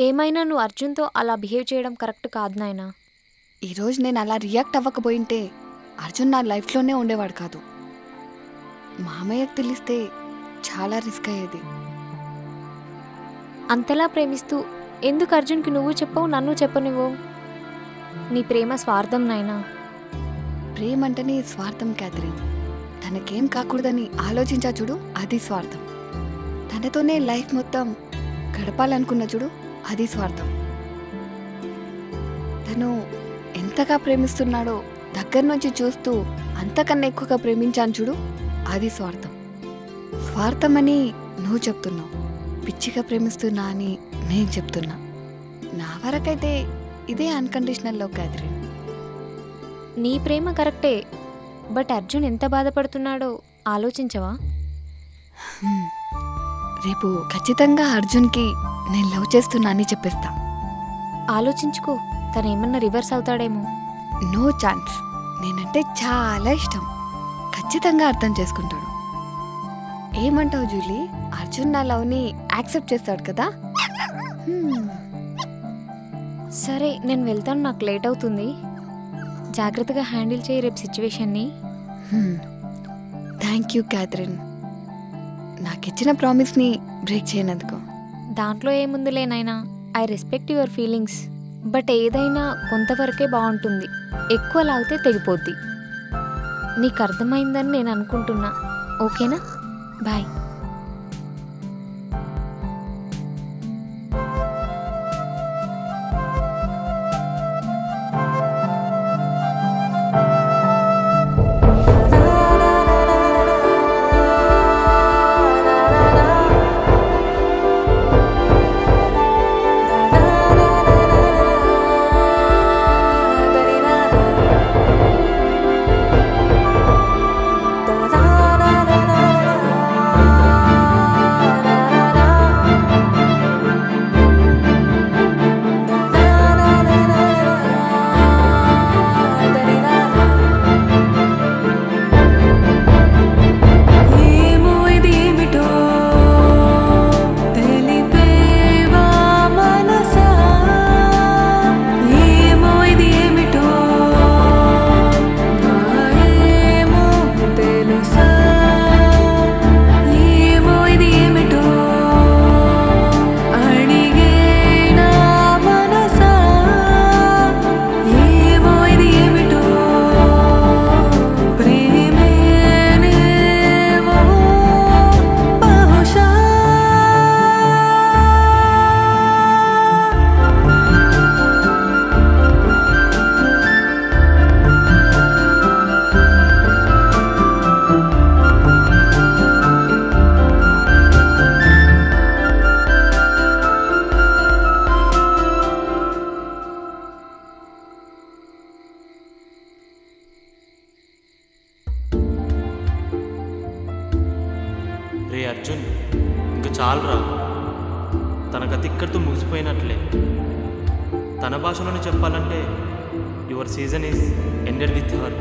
ఏమైనా నువ్వు అర్జున్తో అలా బిహేవ్ చేయడం కరెక్ట్ కాదు నాయనా. ఈరోజు నేను అలా రియాక్ట్ అవ్వకపోయింటే అర్జున్ నా లైఫ్లోనే ఉండేవాడు కాదు. మామయ్యకు తెలిస్తే చాలా రిస్క్ అయ్యేది. అంతలా ప్రేమిస్తూ ఎందుకు అర్జున్కి నువ్వు చెప్పవు, నన్ను చెప్పనివ్వు? నీ ప్రేమ స్వార్థం నాయనా. ప్రేమ అంటేనే స్వార్థం క్యాథరిన్. తనకేం కాకూడదని ఆలోచించా చూడు, అది స్వార్థం. తనతోనే లైఫ్ మొత్తం గడపాలనుకున్న చూడు, అది స్వార్థం. తను ఎంతగా ప్రేమిస్తున్నాడో దగ్గర నుంచి చూస్తూ అంతకన్నా ఎక్కువగా ప్రేమించాను చూడు, అది స్వార్థం. స్వార్థం అని నువ్వు చెప్తున్నావు, పిచ్చిగా ప్రేమిస్తున్నా అని నేను చెప్తున్నా. నా వరకైతే ఇదే అన్కండిషనల్ లవ్ క్యాథరిన్. నీ ప్రేమ కరెక్టే, బట్ అర్జున్ ఎంత బాధపడుతున్నాడో ఆలోచించవా? రేపు ఖచ్చితంగా అర్జున్కి నేను లవ్ చేస్తున్నా అని చెప్పేస్తా. ఆలోచించుకో, తను ఏమన్నా రివర్స్ అవుతాడేమో. No chance. నేనంటే చాలా ఇష్టం, ఖచ్చితంగా అర్థం చేసుకుంటాడు. ఏమంటావు జూలీ? అర్జున్ నా లవ్ని యాక్సెప్ట్ చేస్తాడు కదా? సరే నేను వెళ్తాను, నాకు లేట్ అవుతుంది. జాగ్రత్తగా హ్యాండిల్ చేయి రేపు సిచ్యువేషన్ని. థ్యాంక్ యూ క్యాథరిన్, నాకిచ్చిన ప్రామిస్ని బ్రేక్ చేయనందుకు. దాంట్లో ఏముందిలే నాయనా, I respect your feelings. But ఏదైనా కొంతవరకే బాగుంటుంది, ఎక్కువ లాగితే తెగిపోద్ది. నీకు అర్థమైందని నేను అనుకుంటున్నా. ఓకేనా? బాయ్. రే అర్జున్, ఇంక చాలరా. తన కథ ఇక్కడితో ముగిసిపోయినట్లే. తన భాషలోనే చెప్పాలంటే your season is ended with her.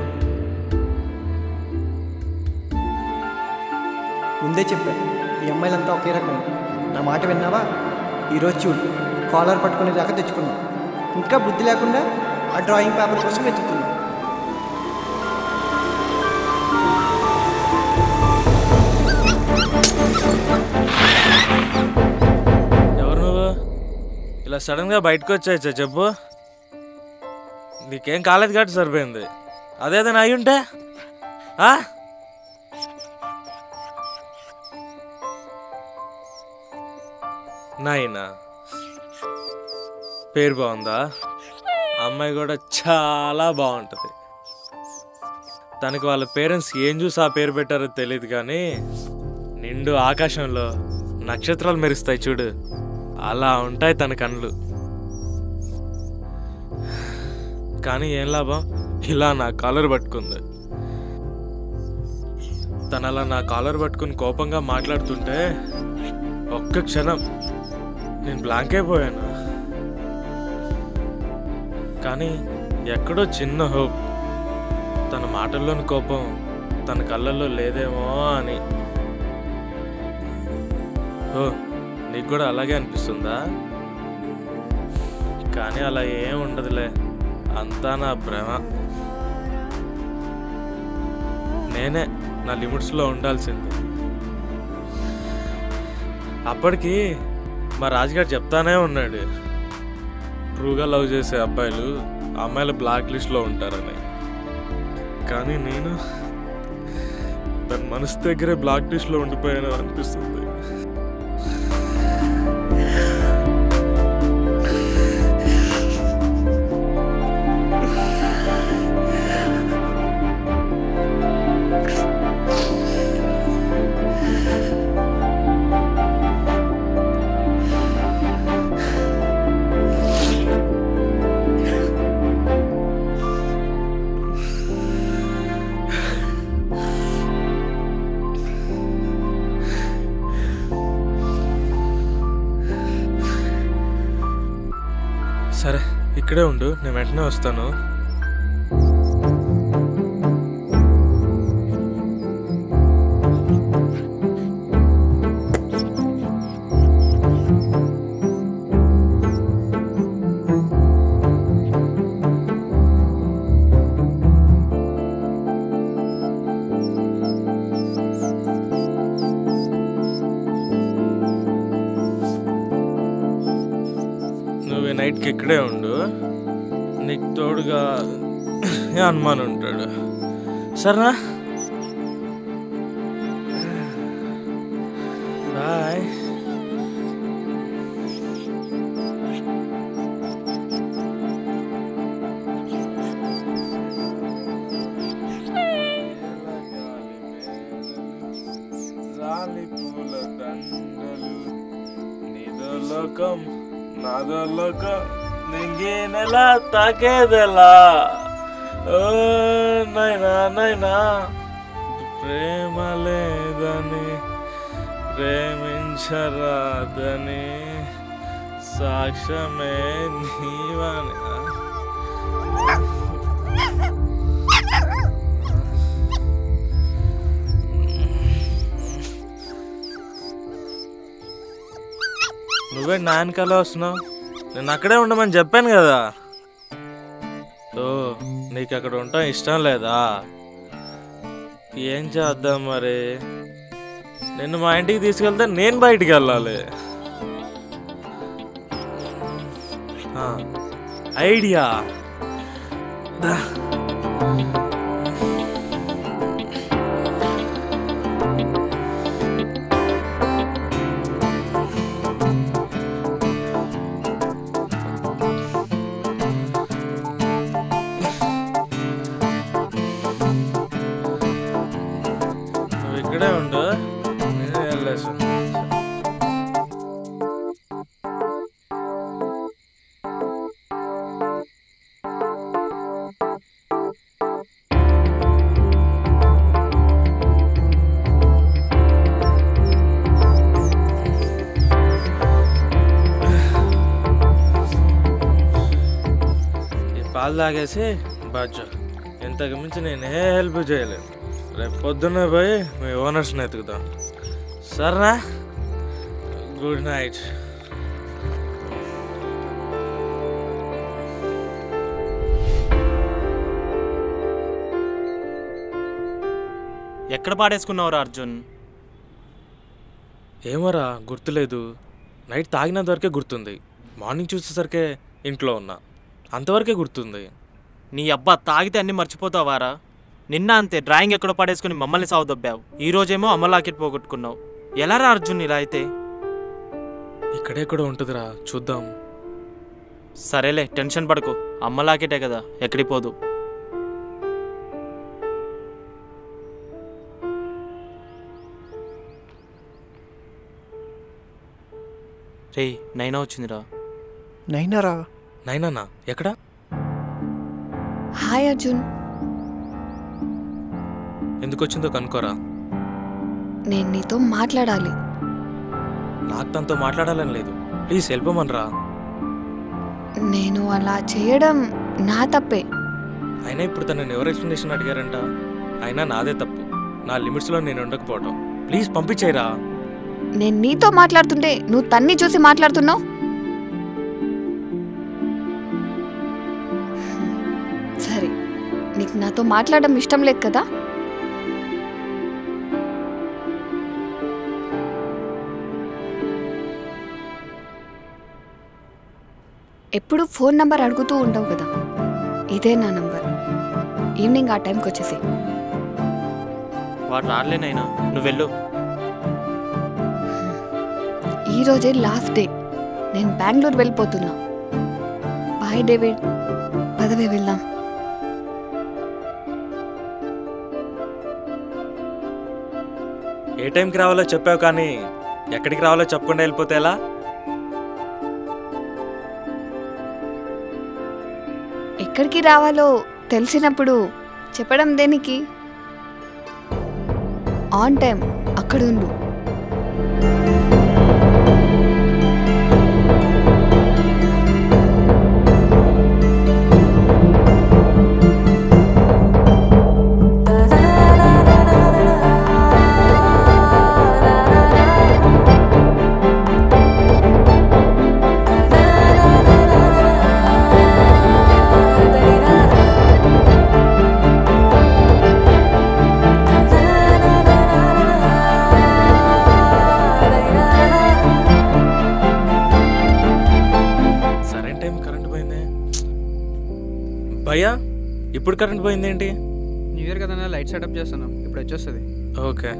ముందే చెప్పాను, ఈ అమ్మాయిలంతా ఒకే రకం. నా మాట విన్నావా? ఈరోజు చూడు, కాలర్ పట్టుకునే దాకా తెచ్చుకున్నాం. ఇంకా బుద్ధి లేకుండా ఆ డ్రాయింగ్ పేపర్ కోసం వెతుకుతున్నాం. ఎవరు నువ్వు? ఇలా సడన్గా బయటకు వచ్చాయచ్చా చెప్పు. నీకేం కాలేదు కాబట్టి సరిపోయింది. అదేదైనా అయి ఉంటే నాయనా. పేరు బాగుందా? అమ్మాయి కూడా చాలా బాగుంటుంది. తనకి వాళ్ళ పేరెంట్స్ ఏం చూసి ఆ పేరు పెట్టారో తెలియదు, కానీ నిండు ఆకాశంలో నక్షత్రాలు మెరుస్తాయి చూడు, అలా ఉంటాయి తన కళ్ళు. కానీ ఏం లాభం, ఇలా నా కాలర్ పట్టుకుంది. తను అలా నా కాలర్ పట్టుకుని కోపంగా మాట్లాడుతుంటే ఒక్క క్షణం నేను బ్లాంక్ అయిపోయాను. కానీ ఎక్కడో చిన్న హోప్, తన మాటల్లోని కోపం తన కళ్ళల్లో లేదేమో అని. ఓ, నీకు కూడా అలాగే అనిపిస్తుందా? కానీ అలా ఏం ఉండదులే, అంతా నా భ్రమ. నేనే నా లిమిట్స్లో ఉండాల్సింది. అప్పటికి మా రాజుగారు చెప్తానే ఉన్నాడు, ట్రూగా లవ్ చేసే అబ్బాయిలు అమ్మాయిల బ్లాక్ లిస్ట్లో ఉంటారని. కానీ నేను తన మనసు దగ్గరే బ్లాక్ లిస్ట్లో ఉండిపోయాను అనిపిస్తుంది. సరే, ఇక్కడే ఉండు, నేను వెంటనే వస్తాను. నువ్వు నైట్కి ఇక్కడే ఉండు, నీకు తోడుగా హనుమాన్ ఉంటాడు. సరేనా? బాయ్. పూల దండలు నీదో లోకం నాదో లోకం నింగినెలా తాకేదెలా, ఓ నైనా నైనా ప్రేమ లేదని ప్రేమించరాదని సాక్ష్యమే నీవని. నువ్వే నా వెనకాల వస్తున్నావు, నేను అక్కడే ఉండమని చెప్పాను కదా. ఓ నీకు అక్కడ ఉండటం ఇష్టం లేదా? ఏం చేద్దాం మరి, నిన్ను మా ఇంటికి తీసుకెళ్తే నేను బయటికి వెళ్ళాలి. ఐడియా ఇక్కడే ఉండు, నేనే వెళ్ళేసి. ఈ పాలు తాగేసి బాజు, ఇంతకు మించి నేను ఏ హెల్ప్ చేయలేను. రేపు పొద్దున్నే పోయి మీ ఓనర్స్ని ఎతుకుతాం, సరేనా? Good night. ఎక్కడ పాడేసుకున్నావురా అర్జున్? ఏమోరా గుర్తులేదు, నైట్ తాగినంత వరకే గుర్తుంది. మార్నింగ్ చూసేసరికే ఇంట్లో ఉన్నా, అంతవరకే గుర్తుంది. నీ అబ్బా తాగితే అన్నీ మర్చిపోతావారా? నిన్న అంతే, డ్రాయింగ్ ఎక్కడో పడేసుకుని మమ్మల్ని సావుదొబ్బావు. ఈరోజేమో అమ్మ లాకెట్ పోగొట్టుకున్నావు. ఎలా రా అర్జున్ ఇలా అయితే? ఇక్కడెక్కడో ఉంటుందిరా, చూద్దాం. సరేలే, టెన్షన్ పడకు, అమ్మ లాకెటే కదా, ఎక్కడికి పోదు. రే నైనా వచ్చిందిరా. నైనారా? నైనా ఎక్కడా? హాయ్ అర్జున్. ఎందుకు వచ్చిందో కనుకోరా. నేను నీతో మాట్లాడాలి. నాకు తనతో మాట్లాడాలని లేదు, ప్లీజ్ వెళ్ళిపోమనరా. నేను అలా చేయడం నా తప్పే. అయినా ఇప్పుడు తనని ఎవరు ఎక్స్ప్లెనేషన్ అడిగారంట? అయినా నాదే తప్పు, నా లిమిట్స్లో నేను ఉండకపోవటం. ప్లీజ్ పంపించేయరా. నేను నీతో మాట్లాడుతుంటే నువ్వు తన్ని చూసి మాట్లాడుతున్నావు. నీకు నాతో మాట్లాడడం ఇష్టం లేదు కదా? ఎప్పుడు ఫోన్ నంబర్ అడుగుతూ ఉండవు కదా, ఇదే నా నంబర్. ఈవినింగ్ ఆ టైంకి వచ్చేసి. వాడు రాలేనైనా, నువ్వు వెళ్ళు. ఈరోజే లాస్ట్ డే, నేను బెంగళూరు వెళ్ళిపోతున్నా. బాయ్ డేవిడ్, పదవే వెళ్దాం. ఏ టైంకి రావాలో చెప్పావు కానీ ఎక్కడికి రావాలో చెప్పకుండా వెళ్ళిపోతే ఎలా? ఎక్కడికి రావాలో తెలిసినప్పుడు చెప్పడం దేనికి? ఆన్ టైం అక్కడ ఉండు. భయ్యా, ఇప్పుడు కరెంట్ పోయింది ఏంటి? న్యూ ఇయర్ కదా, లైట్ సెటప్ చేస్తున్నాం, ఇప్పుడు వచ్చేస్తుంది. ఓకే.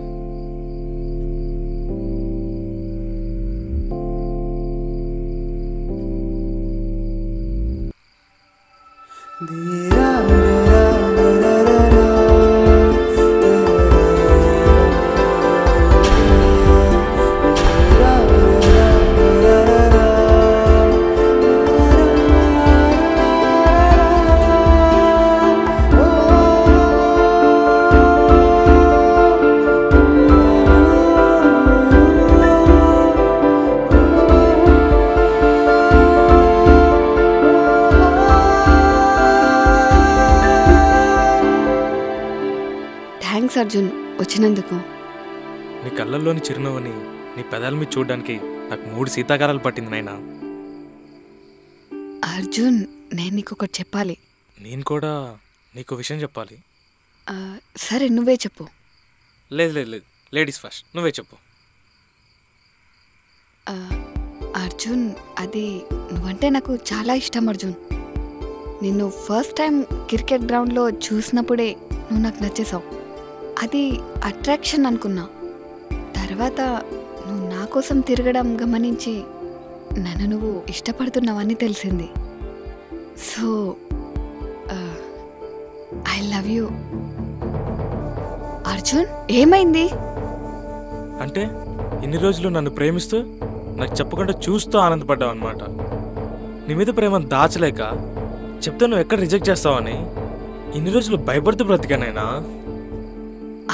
థ్యాంక్స్ అర్జున్ వచ్చినందుకు. నీ కళ్ళల్లోని చిరునవ్వుని నీ పెదాల మీద చూడడానికి నాకు 3 శీతాకాలాలు పట్టింది నాయనా. అర్జున్, నేను నీకు ఒకటి చెప్పాలి. నేను కూడా నీకు విషయం చెప్పాలి. సరే, నువ్వే చెప్పు. లేదు లేదు లేదు, లేడీస్ ఫస్ట్, నువ్వే చెప్పు. అర్జున్, అది నువ్వంటే నాకు చాలా ఇష్టం అర్జున్. నిన్ను ఫస్ట్ టైం క్రికెట్ గ్రౌండ్లో చూసినప్పుడే నువ్వు నాకు నచ్చేసావు. అది అట్రాక్షన్ అనుకున్నా. తర్వాత నువ్వు నా కోసం తిరగడం గమనించి నన్ను నువ్వు ఇష్టపడుతున్నావని తెలిసింది. So I love you. Arjun, ఏమైంది? అంటే ఇన్ని రోజులు నన్ను ప్రేమిస్తూ నాకు చెప్పకుండా చూస్తూ ఆనందపడ్డావు అనమాట. నీ మీద ప్రేమను దాచలేక చెప్తే నువ్వు ఎక్కడ రిజెక్ట్ చేస్తావని ఇన్ని రోజులు భయపడుతూ బ్రతికానైనా.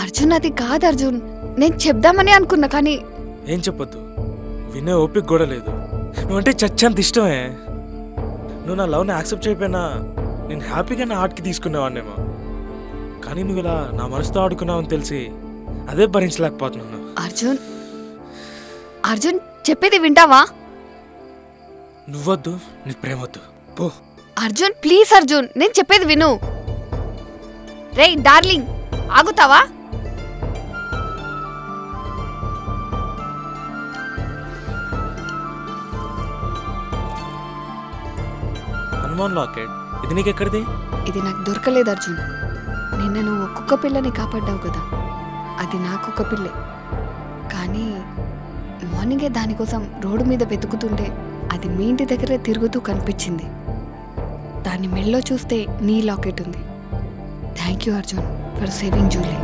అర్జున్, అది కాదు అర్జున్, నేను చెప్దామని అనుకున్నా కానీ. ఏం చెప్పొద్దు, వినే ఓపిక కూడా లేదు. నువ్వంటే చచ్చంత ఇష్టమే. నువ్వు నా లవ్ని యాక్సెప్ట్ చేయకపోయినా నేను హ్యాపీగా నా ఆర్ట్కి తీసుకునేవాడినేమో. కానీ నువ్వు ఇలా నా మనసుతో ఆడుకున్నావని తెలిసి అదే భరించలేకపోతున్నాను. అర్జున్, అర్జున్ చెప్పేది వింటావా? నువ్వొద్దు, నీ ప్రేమొద్దు, పో. అర్జున్ ప్లీజ్ అర్జున్, నేను చెప్పేది విను. రేయ్ డార్లింగ్, ఆగుతావా? హనుమాన్ లాకెట్, ఇది నీకెక్కడిది? ఇది నాకు దొరకలేదు అర్జున్. నిన్న నువ్వు కుక్క పిల్లని కాపాడ్డావు కదా, అది నా కుక్క పిల్లే. కానీ మార్నింగే దానికోసం రోడ్డు మీద వెతుకుతుంటే అది మీ ఇంటి దగ్గరే తిరుగుతూ కనిపించింది. దాని మెళ్ళో చూస్తే నీ లాకెట్ ఉంది. Thank you Arjun for saving Julie.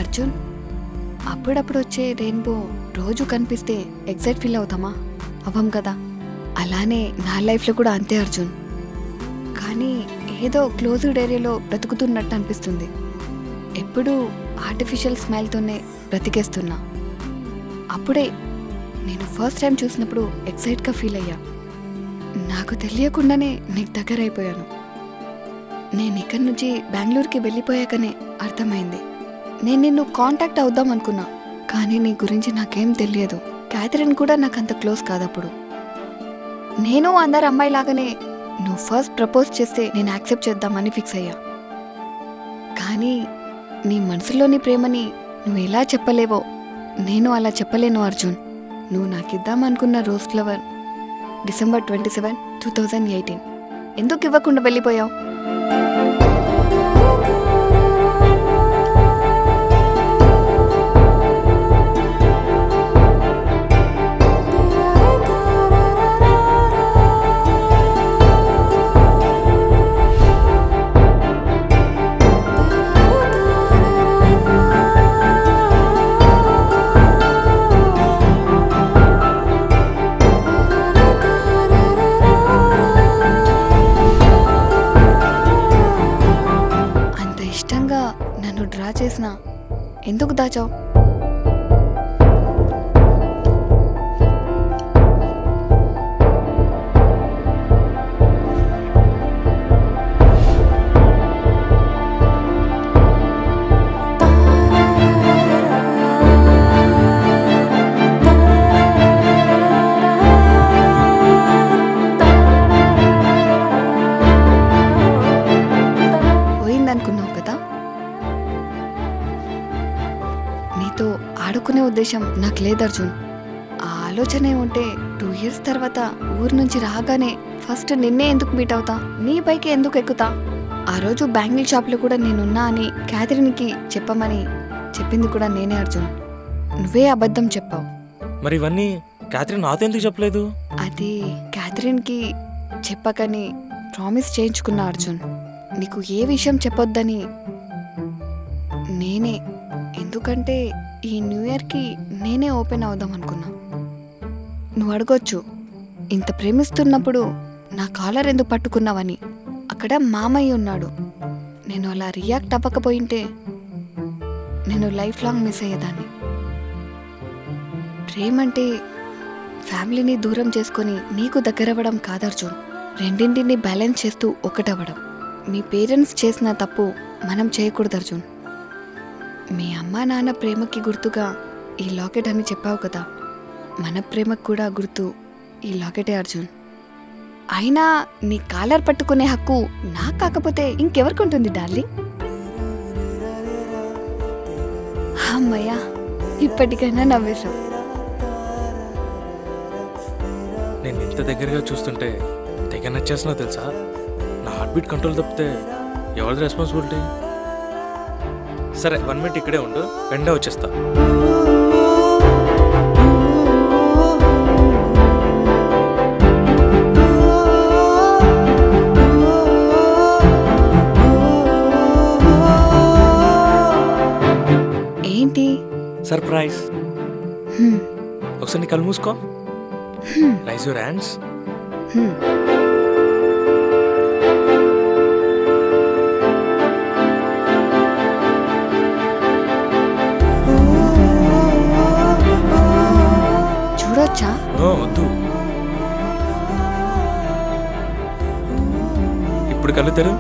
Arjun, అప్పుడప్పుడు వచ్చే రెయిన్బో రోజు కనిపిస్తే ఎగ్జైట్ ఫీల్ అవుతామా? అవ్వం కదా. అలానే నా లైఫ్లో కూడా అంతే అర్జున్. కానీ ఏదో క్లోజ్డ్ ఏరియాలో బ్రతుకుతున్నట్టు అనిపిస్తుంది. ఎప్పుడూ ఆర్టిఫిషియల్ స్మైల్తోనే బ్రతికేస్తున్నా. అప్పుడే నేను ఫస్ట్ టైం చూసినప్పుడు ఎక్సైట్గా ఫీల్ అయ్యా. నాకు తెలియకుండానే నీకు దగ్గర అయిపోయాను. నేను ఇక్కడి నుంచి బెంగళూరుకి వెళ్ళిపోయాకనే అర్థమైంది. నేను నిన్ను కాంటాక్ట్ అవుదాం అనుకున్నా, కానీ నీ గురించి నాకేం తెలియదు. క్యాథరిన్ కూడా నాకు అంత క్లోజ్ కాదప్పుడు. నేను అందరు అమ్మాయిలాగానే నువ్వు ఫస్ట్ ప్రపోజ్ చేస్తే నేను యాక్సెప్ట్ చేద్దామని ఫిక్స్ అయ్యా. కానీ నీ మనసులోని ప్రేమని నువ్వు ఎలా చెప్పలేవో నేను అలా చెప్పలేను అర్జున్. నువ్వు నాకిద్దామనుకున్న రోజ్ ఫ్లవర్ డిసెంబర్ 27, 2018 ఎందుకు ఇవ్వకుండా వెళ్ళిపోయావు? నన్ను డ్రా చేసినా ఎందుకు దాచావు? పోయిందనుకున్నావు కదా. నీతో ఆడుకునే ఉద్దేశం నాకు లేదు అర్జున్. ఆ ఆలోచనే ఉంటే 2 years తర్వాత ఊరు నుంచి రాగానే ఫస్ట్ నిన్నే ఎందుకు మీట్ అవుతా, నీ పైకి ఎందుకు ఎక్కుతా? ఆ రోజు బ్యాంగిల్ షాప్లో కూడా నేనున్నా అని క్యాథరిన్కి చెప్పమని చెప్పింది కూడా నేనే అర్జున్. నువ్వే అబద్ధం చెప్పావు. మరి ఇవన్నీ క్యాథరిన్ నాతో ఎందుకు చెప్పలేదు? అది క్యాథరిన్కి చెప్పకని ప్రామిస్ చేయించుకున్నా అర్జున్. నీకు ఏ విషయం చెప్పొద్దని నేనే. ఎందుకంటే ఈ న్యూ ఇయర్కి నేనే ఓపెన్ అవుదాం అనుకున్నా. నువ్వు అడగొచ్చు, ఇంత ప్రేమిస్తున్నప్పుడు నా కాలర్ ఎందుకు పట్టుకున్నావని. అక్కడ మామయ్య ఉన్నాడు. నేను అలా రియాక్ట్ అవ్వకపోయింటే నేను లైఫ్ లాంగ్ మిస్ అయ్యేదాన్ని. ప్రేమంటే ఫ్యామిలీని దూరం చేసుకొని నీకు దగ్గరవ్వడం కాదర్జున్. రెండింటిని బ్యాలెన్స్ చేస్తూ ఒకటవ్వడం. మీ పేరెంట్స్ చేసిన తప్పు మనం చేయకూడదు అర్జున్. మీ అమ్మా నాన్న ప్రేమకి గుర్తుగా ఈ లాకెట్ అని చెప్పావు కదా, మన ప్రేమకు కూడా గుర్తు ఈ లాకెటే అర్జున్. అయినా నీ కాలర్ పట్టుకునే హక్కు నాకు కాకపోతే ఇంకెవరికి ఉంటుంది డార్లింగ్? అమ్మయ్యా, ఇప్పటికైనా నవ్వేశావు. నేను ఇంత దగ్గరగా చూస్తుంటే తెగ నచ్చేస్తున్నా తెలుసా. నా హార్ట్ బీట్ కంట్రోల్ తప్పితే ఎవరిది రెస్పాన్సిబిలిటీ? సరే 1 minute ఇక్కడే ఉండు, వెంటనే వచ్చేస్తా. ఏంటి సర్ప్రైజ్. ఒకసారి నీ కళ్ళు మూసుకో. Rise your hands. చూడొచ్చా? వద్దు, ఇప్పుడు కళ్ళు తెరు.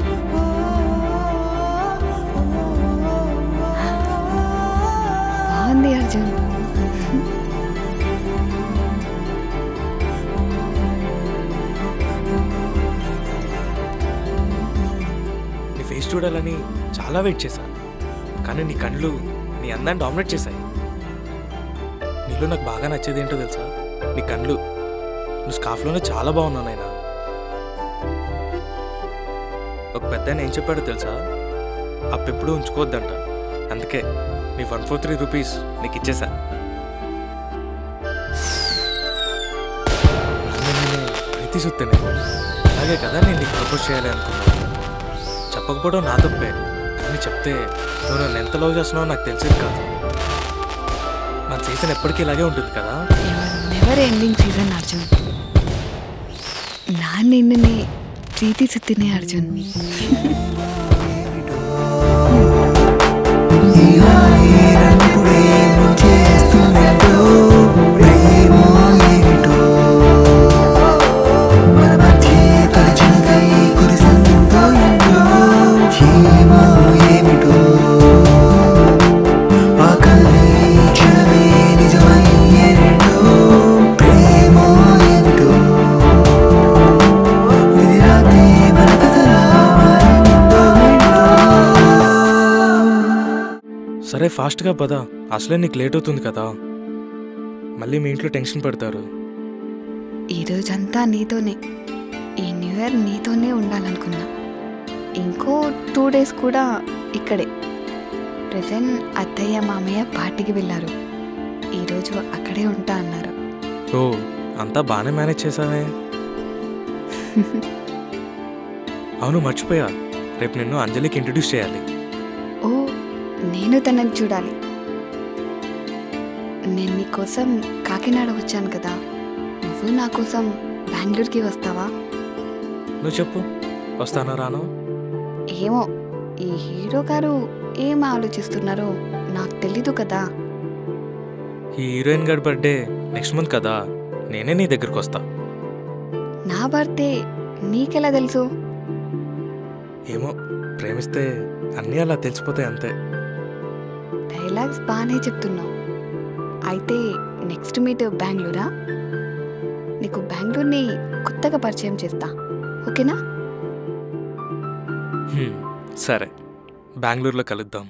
బాగుంది అర్జున్. నీ ఫేస్ చూడాలని చాలా వెయిట్ చేశాను, కానీ నీ కళ్ళు నీ అందాన్ని డామినేట్ చేశాయి. నీలో నాకు బాగా నచ్చేది ఏంటో తెలుసా? నీ కళ్ళు. నువ్వు స్కార్ఫ్లోనే చాలా బాగున్నావు నాయనా. ఒక పెద్ద ఆయన ఏం చెప్పాడో తెలుసా? అప్పెప్పుడు ఉంచుకోవద్దంట. అందుకే నీ 143 రూపీస్ నీకు ఇచ్చేసా. ప్రీతి సుత్తనే. అలాగే కదా నేను నీకు ప్రపోజ్ చేయాలి అనుకున్నాను. చెప్పకపోవడం నా తప్పే, కానీ చెప్తే నువ్వు నన్ను ఎంత లవ్ చేస్తున్నావో నాకు తెలిసేది కాదు. మన సీజన్ ఎప్పటికీ ఇలాగే ఉంటుంది కదా. Never ending season Arjun. నా నిన్నునే ప్రీతి సుత్తినే అర్జున్. ఏమిటో ఆ కళ్ళే చదివే సరే ఫాస్ట్గా పద, అసలే నీకు లేట్ అవుతుంది కదా, మళ్ళీ మీ ఇంట్లో టెన్షన్ పడతారు. ఈరోజంతా నీతోనే, ఈ న్యూ ఇయర్ నీతోనే ఉండాలనుకున్నా. ఇంకో 2 days కూడా ఇక్కడే. ప్రెజెంట్ అత్తయ్య మామయ్య పార్టీకి వెళ్ళారు. ఈరోజు అక్కడే ఉంటా అన్నారు. ఓ, అంతా బాగానే మేనేజ్ చేసావే. అవును, మర్చిపోయా, రేపు నిన్ను అంజలికి ఇంట్రడ్యూస్ చేయాలి. ఓ, నేను తనని చూడాలి. నేను నీకోసం కాకినాడ వచ్చాను కదా, నువ్వు నా కోసం బెంగళూరుకి వస్తావా? నువ్వు చెప్పు, వస్తానో రానో? ఏమో, ఈ హీరో గారు ఏం ఆలోచిస్తున్నారో నాకు తెలీదు కదా. ఈ హీరోయిన్ గారి బర్త్డే నెక్స్ట్ మంత్ కదా, నేనే నీ దగ్గరకు వస్తా. నా బర్త్డే నీకెలా తెలుసు? ఏమో, ప్రేమిస్తే అన్నీ అలా తెలిసిపోతాయి అంతే. డైలాగ్స్ బాగానే చెప్తున్నావు. అయితే నెక్స్ట్ మీట్ బెంగళూరా? నీకు బెంగళూరుని కొత్తగా పరిచయం చేస్తా, ఓకేనా? సరే, బెంగళూరులో కలుద్దాం.